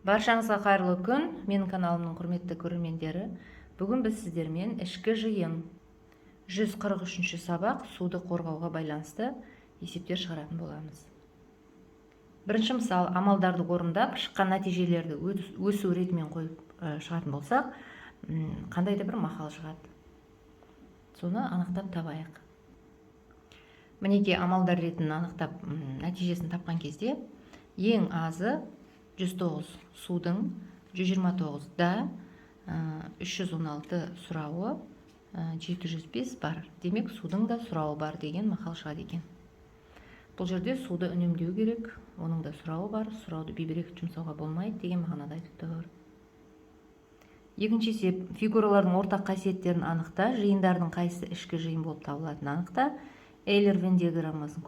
Баршаңызға қайырлы күн, менің каналымның құрметті көрермендері. Бүгін біз сіздермен ішкі жиын 143-ші сабақ суды қорғауға байланысты есептер шығаратын боламыз. Бірінші мысал, амалдарды орындап, шыққан нәтижелерді өсу ретімен қойып шығатын болсақ, қандай да бір мақал шығады. Соны анықтап табайық. Мінеке амалдар ретін анықтап, нәтижесін тапқан кезде, ең азы 109 судың 129-да 316 сұрауы 705 бар. Демек, судың да сұрауы бар деген мақал шығады екен. Бұл жерде суды үнемдеу керек, оның да сұрауы бар, сұрауды бейберек жұмсауға болмайды деген мағынада айтып тұр. Екінші есеп, фигуралардың ортақ қасиеттерін анықта, жиындардың қайсысы ішкі жиын болып табылатынын анықта, Эйлер-Вен диаграммасын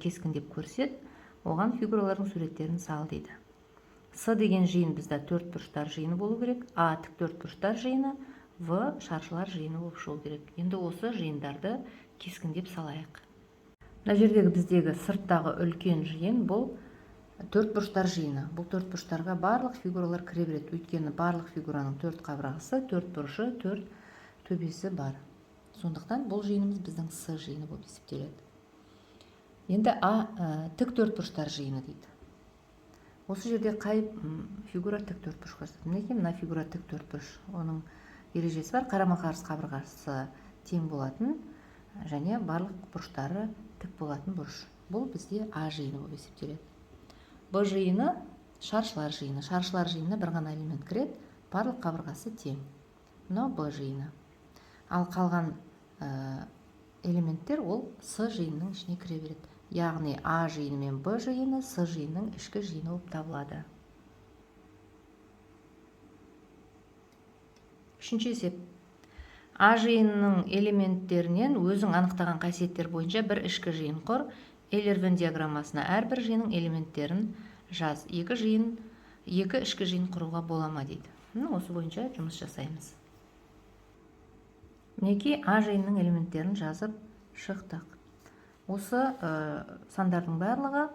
кескіндеп көрсет, оған фигуралардың суреттерін сал дейді. С деген жиын бізде төртбұрыштар жиыны болу керек, А тік төртбұрыштар жиыны, В шаршылар жиыны болып шығу керек. Енді осы жиындарды кескіндеп салайық. Мына жердегі біздегі сырттағы үлкен жиын бұл төртбұрыштар жиыны. Бұл төртбұрыштарға барлық фигуралар кіре береді, өйткені барлық фигураның төрт қабырғасы, төрт бұрышы, төрт төбесі бар. Сондықтан бұл жиынымыз біздің С жиыны болып есептеледі. Енді А тік төртбұрыштар жиыны дейді. Осы жерде қай фигура тік төртбұрыш көрсетеді? Мінекей мына фигура тік төртбұрыш. Оның ережесі бар, қарама-қарсы қабырғасы тең болатын және барлық бұрыштары тік болатын бұрыш. Бұл бізде А жиыны болып есептеледі. Б жиыны шаршылар жиыны. Шаршылар жиынына бір ғана элемент кіреді, барлық қабырғасы тең. Мынау Б жиыны. Ал қалған элементтер ол С жиынының ішіне кіре береді. Яғни А жиыны мен Б жиыны С жиынның ішкі жиыны болып табылады. Үшінші есеп. А жиынының элементтерінен өзің анықтаған қасиеттер бойынша бір ішкі жиын құр. Эйлер-Вен диаграммасына әрбір жиынның элементтерін жаз. Екі ішкі жиын құруға бола ма дейді. Осы бойынша жұмыс жасаймыз. Мінекей А жиынның элементтерін жазып шықтық. Осы сандардың барлығы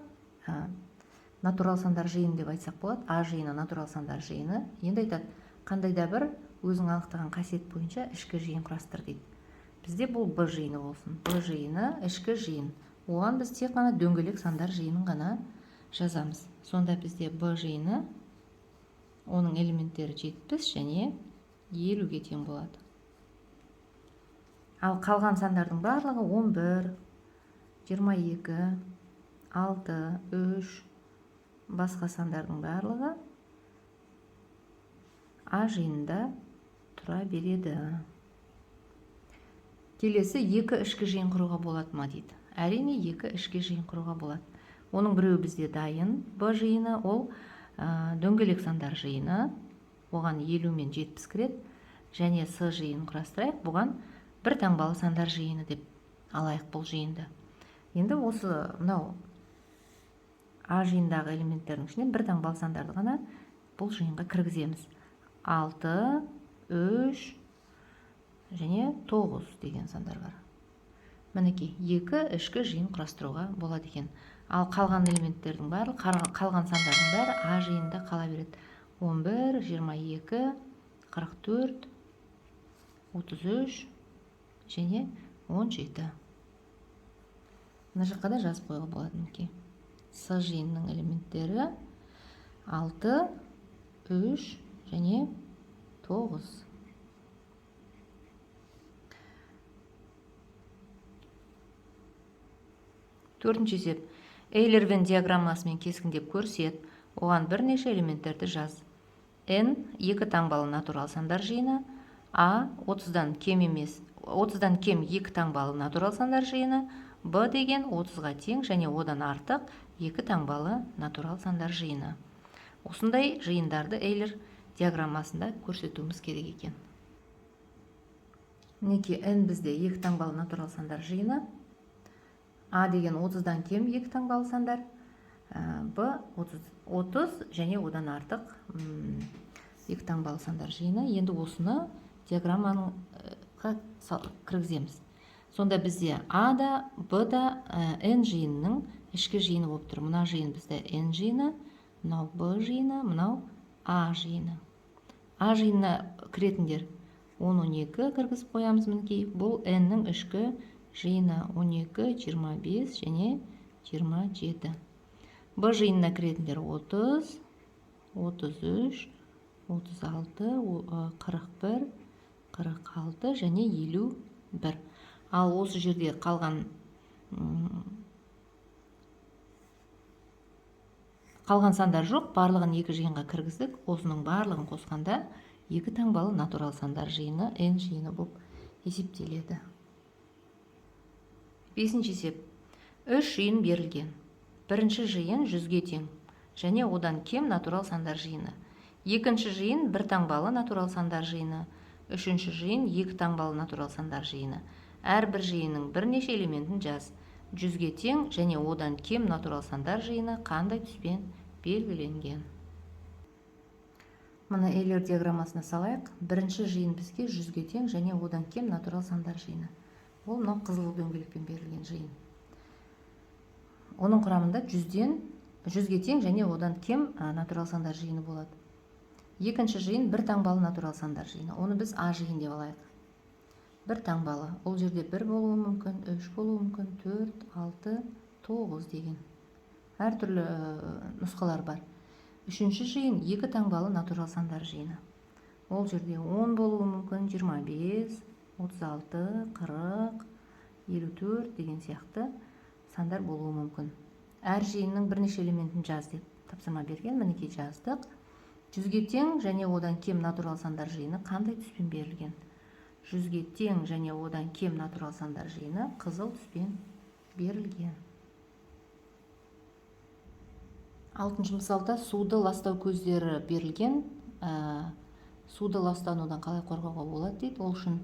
натурал сандар жиыны деп айтсақ болады. А жиыны натурал сандар жиыны. Енді айтады, қандай да бір өзің анықтаған қасиет бойынша ішкі жиын құрастыр дейді. Бізде бұл Б жиыны болсын. Б жиыны ішкі жиын. Оған біз тек қана дөңгелек сандар жиынын ғана жазамыз. Сонда бізде Б жиыны, оның элементтері 70 және 50-ге тең болады. Ал қалған сандардың барлығы 11, 22, 6, 3, басқа сандардың барлығы А жиынында тұра береді. Келесі екі ішкі жиын құруға болады ма дейді. Әрине екі ішкі жиын құруға болады. Оның біреуі бізде дайын. Б жиыны ол дөңгелек сандар жиыны. Оған 50 мен 70 кіреді. Және С жиынын құрастырайық. Бұған бір таңбалы сандар жиыны деп алайық бұл жиынды. Енді осы мынау А жиындағы элементтердің ішінен бір таңбалы сандарды ғана бұл жиынға кіргіземіз. 6, 3 және 9 деген сандар бар. Мінекей, екі ішкі жиын құрастыруға болады екен. Ал қалған элементтердің бәрі, қалған сандардың бәрі А жиынында қала береді. 11, 22, 44, 33 және 17. Мына жаққа да жазып қойға болады мінекей. С жиынның элементтері 6, 3 және 9. Төртінші есеп. Эйлер-Вен диаграммасымен кескіндеп көрсет, оған бірнеше элементтерді жаз. N екі таңбалы натурал сандар жиыны, А 30-дан кем емес, 30-дан кем екі таңбалы натурал сандар жиыны, Б деген 30-ға тең және одан артық екі таңбалы натурал сандар жиыны. Осындай жиындарды Эйлер диаграммасында көрсетуіміз керек екен. Мінекей N бізде екі таңбалы натурал сандар жиыны, А деген 30-дан кем екі таңбалы сандар, Б 30 және одан артық екі таңбалы сандар жиыны. Енді осыны диаграмманың кіргіземіз. Сонда бізде А да, Б да N жиынының ішкі жиыны болып тұр. Мына жиын бізде N жиыны, мынау Б жиыны, мынау А жиыны. А жиынына кіретіндер 10-12 кіргізіп қоямыз мінекей. Бұл n-нің ішкі жиыны 12, 25 және 27. Б жиынына кіретіндер 30, 33, 36, 41, 46 және 51. Ал осы жерде қалған сандар жоқ, барлығын екі жиынға кіргіздік. Осының барлығын қосқанда екі таңбалы натурал сандар жиыны n жиыны болып есептеледі. 5-ші есеп. 3 жиын берілген. Бірінші жиын 100-ге тең және одан кем натурал сандар жиыны. Екінші жиын бір таңбалы натурал сандар жиыны. Үшінші жиын екі таңбалы натурал сандар жиыны. Әрбір жиынның бірнеше элементін жаз. 100-ге тең және одан кем натурал сандар жиыны қандай түспен белгіленген? Мына Эйлер диаграммасына салайық. Бірінші жиын бізге 100-ге тең және одан кем натурал сандар жиыны. Ол мынау қызыл дөңгелекпен берілген жиын. Оның құрамында 100-ге тең және одан кем натурал сандар жиыны болады. Екінші жиын бір таңбалы натурал сандар жиыны. Оны біз А жиын деп алайық. Бір таңбалы. Ол жерде 1 болуы мүмкін, 3 болуы мүмкін, 4, 6, 9 деген. Әр түрлі нұсқалар бар. Үшінші жиын екі таңбалы натурал сандар жиыны. Ол жерде 10 болуы мүмкін, 25, 36, 40, 54 деген сияқты сандар болуы мүмкін. Әр жиынның бірнеше элементін жаз деп тапсырма берген. Мінекей жаздық. 100-ге тең және одан кем натурал сандар жиыны қандай түспен берілген? 100-ге тең және одан кем натурал сандар жиыны қызыл түспен берілген. 6-шы мысалда суды ластау көздері берілген. Суды ластанудан қалай қорғауға болады дейді. Ол үшін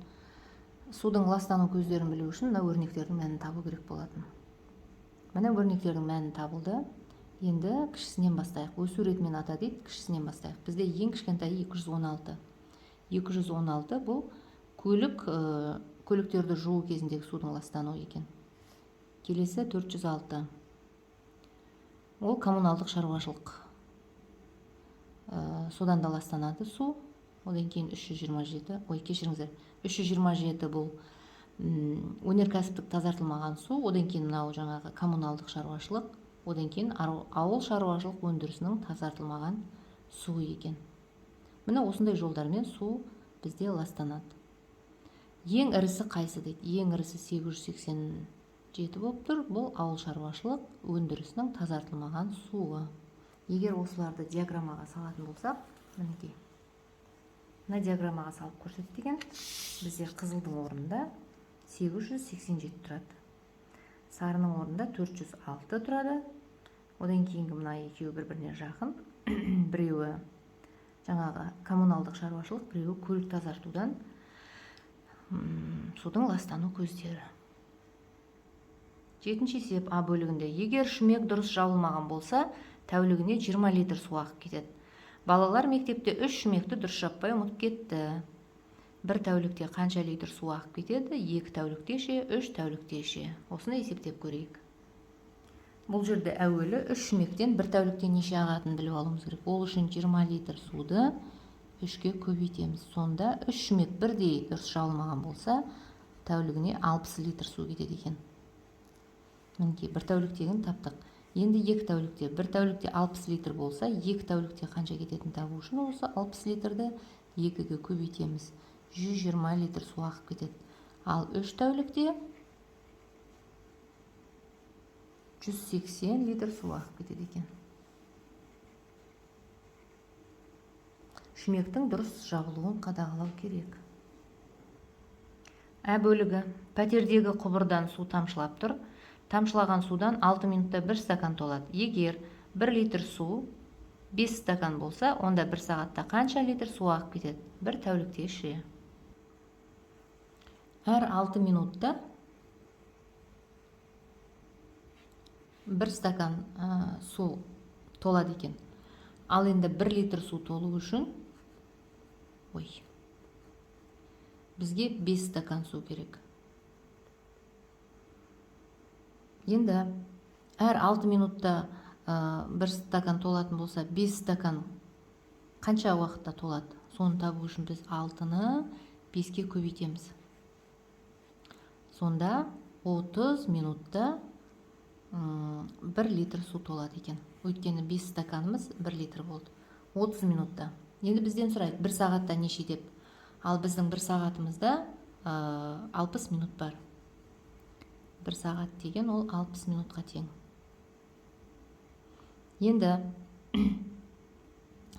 судың ластану көздерін білу үшін мына өрнектердің мәнін табу керек болатын. Мына өрнектердің мәнін табылды. Енді кішісінен бастайық. Өсу ретімен ата дейді, кішісінен бастайық. Бізде ең кішкентайы 216. 216 бұл көліктерді жуу кезіндегі судың ластануы екен. Келесі 406. Ол коммуналдық шаруашылық. Содан да ластанады су. Одан кейін 327. Кешіріңіздер. 327 бұл өнеркәсіптік тазартылмаған су. Одан кейін мынау жаңағы коммуналдық шаруашылық. Одан кейін ауыл шаруашылық өндірісінің тазартылмаған суы екен. Міне осындай жолдармен су бізде ластанады. Ең ірісі қайсы дейді? Ең ірісі 887 болып тұр. Бұл ауыл шаруашылық өндірісінің тазартылмаған суы. Егер осыларды диаграммаға салатын болсақ, мінекей. Мына диаграммаға салып көрсет деген. Бізде қызылдың орнында 887 тұрады. Сарының орнында 406 тұрады. Одан кейінгі мына екеуі бір-біріне жақын. Біреуі жаңағы коммуналдық шаруашылық, біреуі көлік тазартудан судың ластану көздері. 7-ші есеп А бөлігінде. Егер шүмек дұрыс жабылмаған болса, тәулігіне 20 литр су ағып кетеді. Балалар мектепте 3 шүмекті дұрыс жаппай ұмытып кетті. Бір тәулікте қанша литр су ағып кетеді? 2 тәулікте ше, 3 тәулікте ше. Осыны есептеп көрейік. Бұл жерде әуелі 3 шүмектен бір тәулікте неше ағатынын біліп алуымыз керек. Ол үшін 20 литр суды 3-ке көбейтеміз. Сонда 3 шүмек бірдей дұрыс жабылмаған болса, тәулігіне 60 литр су кетеді екен. Мінекей, бір тәуліктегін таптық. Енді 2 тәулікте, бір тәулікте 60 литр болса, 2 тәулікте қанша кететінін табу үшін осы 60 литрді 2-ге көбейтеміз. 120 литр су ағып кетеді. Ал 3 тәулікте 180 литр су ағып кетеді екен. Шүмектің дұрыс жабылуын қадағалау керек. Ә бөлігі. Пәтердегі құбырдан су тамшылап тұр. Тамшылаған судан 6 минутта 1 стакан толады. Егер 1 литр су 5 стакан болса, онда 1 сағатта қанша литр су ағып кетеді? 1 тәулікте ше. Әр 6 минутта 1 стакан су толады екен. Ал енді 1 литр су толу үшін бізге 5 стакан су керек. Енді әр 6 минутта 1 стакан толатын болса, 5 стакан қанша уақытта толады? Соны табу үшін біз 6-ны 5-ке көбейтеміз. Сонда 30 минутта 1 литр су толады екен. Өйткені 5 стаканымыз 1 литр болды. 30 минутта. Енді бізден сұрайды, 1 сағатта неше деп. Ал біздің 1 сағатымызда 60 минут бар. 1 сағат деген ол 60 минутқа тең. Енді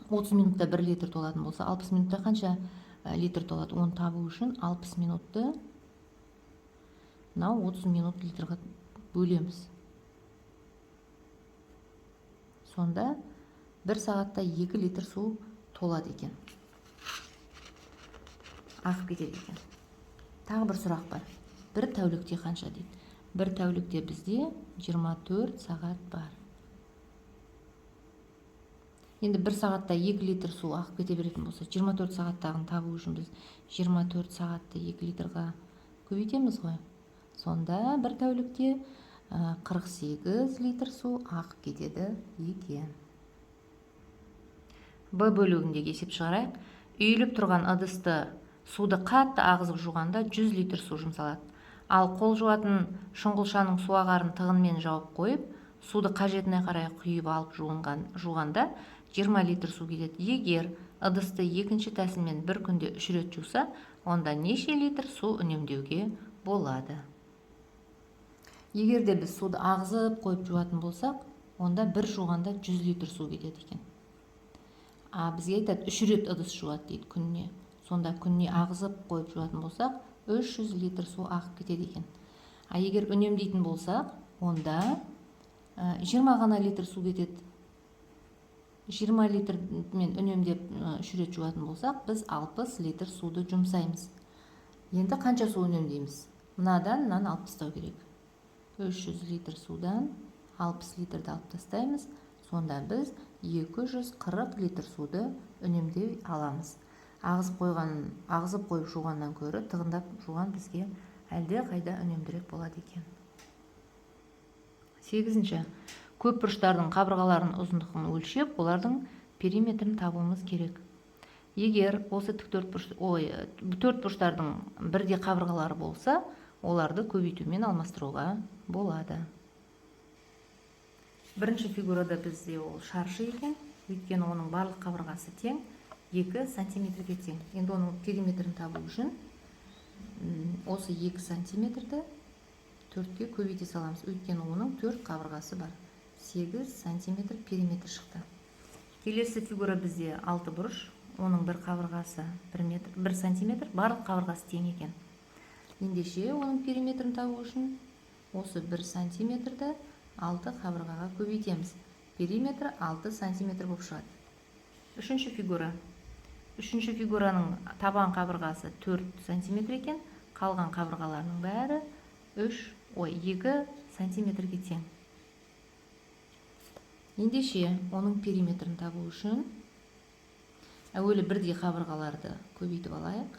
30 минутта 1 литр толатын болса, 60 минутта қанша литр толады? Оны табу үшін 60 минутты 30 минут литрға бөлеміз. Сонда 1 сағатта 2 литр су толады екен. Ағып кетеді екен. Тағы бір сұрақ бар. 1 тәулікте қанша дейді? 1 тәулікте бізде 24 сағат бар. Енді 1 сағатта 2 литр су ағып кете беретін болса, 24 сағаттағын табу үшін біз 24 сағатты 2 литрға көбейтеміз ғой. Сонда 1 тәулікте 48 литр су ағып кетеді екен. Б бөлігіндегі есеп шығарайық. Үйіліп тұрған ыдысты суды қатты ағызып жуғанда 100 литр су жұмсалады. Ал қол жуатын шұңғылшаның су ағарын тығынмен жауып қойып, суды қажетіне қарай құйып алып жуғанда 20 литр су кетеді. Егер ыдысты екінші тәсілмен бір күнде 3 рет жуса, онда неше литр су үнемдеуге болады? Егер де біз суды ағызып қойып жуатын болсақ, онда бір жуғанда 100 литр су кетеді екен. Бізге айтады 3 рет ыдыс жуады дейді күніне. Сонда күніне ағызып қойып жуатын болсақ, 300 литр су ағып кетеді екен. Егер үнемдейтін болсақ, онда 20 ғана литр су кетеді. 20 литрмен үнемдеп 3 рет жуатын болсақ, біз 60 литр суды жұмсаймыз. Енді қанша су үнемдейміз? Мынадан алып тастау керек. 300 литр судан 60 литрді алып тастаймыз. Сонда біз 240 литр суды үнемдей аламыз. Ағызып қойып жуғаннан көрі тығындап жуған бізге әлде қайда үнемдірек болады екен. 8-ші. Көп бұрыштардың қабырғаларын ұзындығын өлшеп, олардың периметрін табуымыз керек. Егер осы төрт бұрыштардың бірде қабырғалары болса, оларды көбейтумен алмастыруға болады. Бірінші фигурада бізде ол шаршы екен, өйткені оның барлық қабырғасы тең 2 сантиметрге тең. Енді оның периметрін табу үшін осы 2 сантиметрді 4-ке көбейте саламыз, өйткені оның 4 қабырғасы бар. 8 сантиметр периметр шықты. Келесі фигура бізде 6 бұрыш, оның бір қабырғасы 1 сантиметр, барлық қабырғасы тең екен. Ендеше оның периметрін табу үшін осы 1 сантиметрді 6 қабырғаға көбейтеміз. Периметр 6 сантиметр болып шығады. Үшінші фигура. Үшінші фигураның табан қабырғасы 4 сантиметр екен, қалған қабырғаларының бәрі 2 сантиметрге тең. Ендеше оның периметрін табу үшін әуелі бірдей қабырғаларды көбейтіп алайық.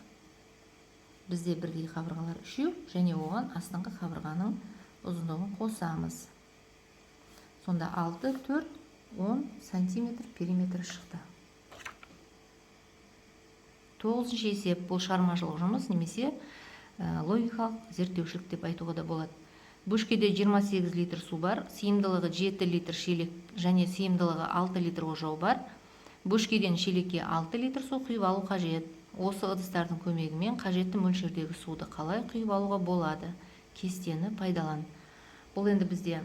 Бізде бірдей қабырғалар 3, және оған астыңғы қабырғаның ұзындығын қосамыз. Сонда 6, 4, 10 сантиметр периметр шықты. 9-ші есеп бұл шығармашылық жұмыс немесе логикалық зерттеушілік деп айтуға да болады. Бөшкеде 28 литр су бар, сыйымдылығы 7 литр шелек және сыйымдылығы 6 литр ожау бар. Бөшкеден шелекке 6 литр су құйып алу қажет. Осы ыдыстардың көмегімен қажетті мөлшердегі суды қалай құйып алуға болады? Кестені пайдалан. Бұл енді бізде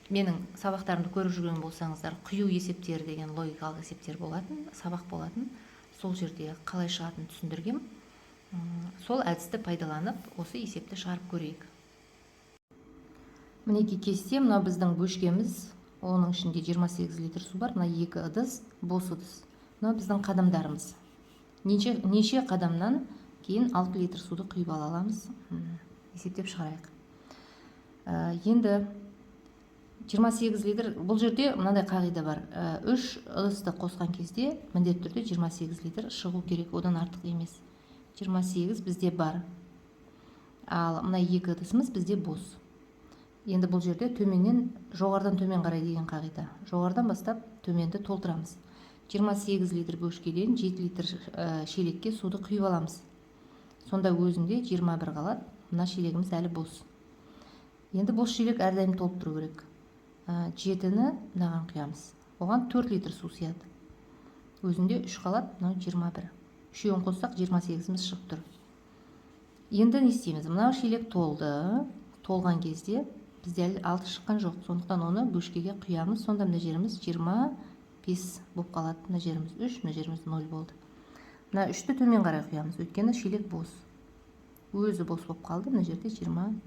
менің сабақтарымды көріп жүрген болсаңыздар, құю есептері деген логикалық есептер болатын, сабақ болатын. Сол жерде қалай шығатынын түсіндіргем. Сол әдісті пайдаланып, осы есепті шығарып көрейік. Мінеки кесте, мына біздің бөшкеміз, оның ішінде 28 литр су бар, мына 2 ыдыс, бос ыдыс. Мына біздің қадамдарымыз. Неше қадамнан кейін 6 литр суды құйып ала аламыз? Есептеп шығарайық. Енді 28 литр, бұл жерде мынандай қағида бар. 3 ыдысты қосқан кезде міндетті түрде 28 литр шығу керек, одан артық емес. 28 бізде бар. Ал мына 2 ыдысымыз бізде бос. Енді бұл жерде жоғарыдан төмен қарай деген қағида. Жоғарыдан бастап төменді толтырамыз. 28 литр бөшкеден 7 литр шелекке суды құйып аламыз. Сонда өзінде 21 қалады. Мына шелегіміз әлі бос. Енді бос шелек әрдайым толып тұру керек. 7-ні мынаған құямыз. Оған 4 литр су сияды. Өзінде 3 қалады, мынау 21. Үшеуін қоссақ 28-міз шығып тұр. Енді не істейміз? Мынау шелек толды. Толған кезде бізде әлі 6 шыққан жоқ. Сондықтан оны бөшкеге құямыз. Сонда мына жеріміз 25 болып қалады. Мына жеріміз 3, мына жеріміз 0 болды. Мына 3-ті төмен қарай құямыз. Өйткені шелек бос. Өзі бос болып қалды. Мына жерде 25.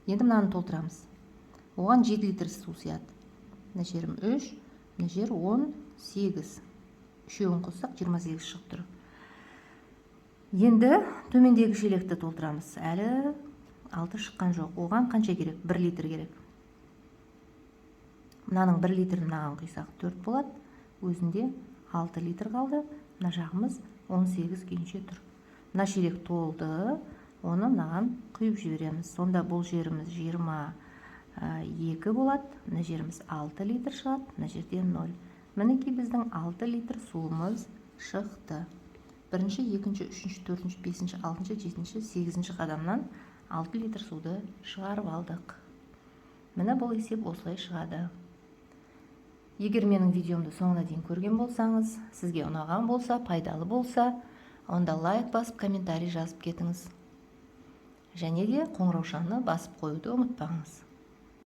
Енді мынаны толтырамыз. Оған 7 литр су сияды. Мына жерім 3, мына жер 18. Үшеуін қоссақ 28 шығып тұр. Енді төмендегі шелекті толтырамыз. Әлі 6 шыққан жоқ. Оған қанша керек? 1 литр керек. Мынаның 1 литрін мынаған құйсақ 4 болады. Өзінде 6 литр қалды. Мына жағымыз 18 күйінше тұр. Мына шелек толды. Оны мынаған құйып жібереміз. Сонда бұл жеріміз 22 болады. Мына жеріміз 6 литр шығады. Мына жерде 0. Мінекей біздің 6 литр суымыз шықты. Бірінші, екінші, үшінші, төртінші, бесінші, алтыншы, жетінші, сегізінші қадамнан 6 литр суды шығарып алдық. Міне бұл есеп осылай шығады. Егер менің видеомды соңына дейін көрген болсаңыз, сізге ұнаған болса, пайдалы болса, онда лайк басып, комментарий жазып кетіңіз. Және де қоңыраушаны басып қоюды ұмытпаңыз.